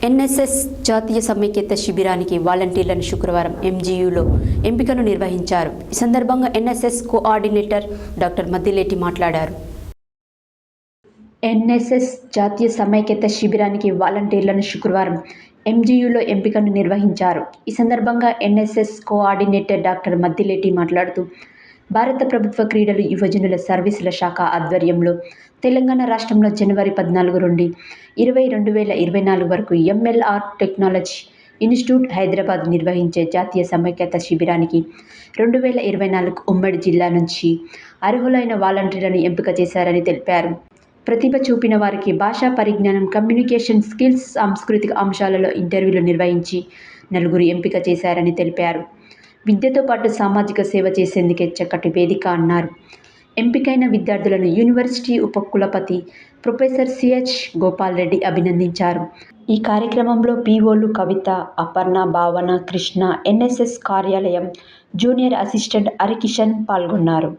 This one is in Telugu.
ఎన్ఎస్ఎస్ జాతీయ సమైక్యత శిబిరానికి వాలంటీర్లను శుక్రవారం ఎంజీయూలో ఎంపికను నిర్వహించారు. ఈ సందర్భంగా ఎన్ఎస్ఎస్ కోఆర్డినేటర్ డాక్టర్ మద్దిలేటి మాట్లాడారు. ఎన్ఎస్ఎస్ జాతీయ సమైక్యత శిబిరానికి వాలంటీర్లను శుక్రవారం ఎంజీయూలో ఎంపికను నిర్వహించారు. ఈ సందర్భంగా ఎన్ఎస్ఎస్ కోఆర్డినేటర్ డాక్టర్ మద్దిలేటి మాట్లాడుతూ, భారత ప్రభుత్వ క్రీడలు, యువజనుల సర్వీసుల శాఖ ఆధ్వర్యంలో తెలంగాణ రాష్ట్రంలో జనవరి 14 నుండి 2024 వరకు ఎంఎల్ఆర్ టెక్నాలజీ ఇన్స్టిట్యూట్ హైదరాబాద్ నిర్వహించే జాతీయ సమైక్యత శిబిరానికి 2024 ఉమ్మడి జిల్లా నుంచి అర్హులైన వాలంటీర్లను ఎంపిక చేశారని తెలిపారు. ప్రతిభ చూపిన వారికి భాషా పరిజ్ఞానం, కమ్యూనికేషన్ స్కిల్స్, సాంస్కృతిక అంశాలలో ఇంటర్వ్యూలు నిర్వహించి 4 ఎంపిక చేశారని తెలిపారు. విద్యతో పాటు సామాజిక సేవ చేసేందుకే చక్కటి వేదిక అన్నారు. ఎంపికైన విద్యార్థులను యూనివర్సిటీ ఉపకులపతి ప్రొఫెసర్ సిహెచ్ గోపాల్ రెడ్డి అభినందించారు. ఈ కార్యక్రమంలో పీఓలు కవిత, అపర్ణ, భావన, కృష్ణ, ఎన్ఎస్ఎస్ కార్యాలయం జూనియర్ అసిస్టెంట్ హరికిషన్ పాల్గొన్నారు.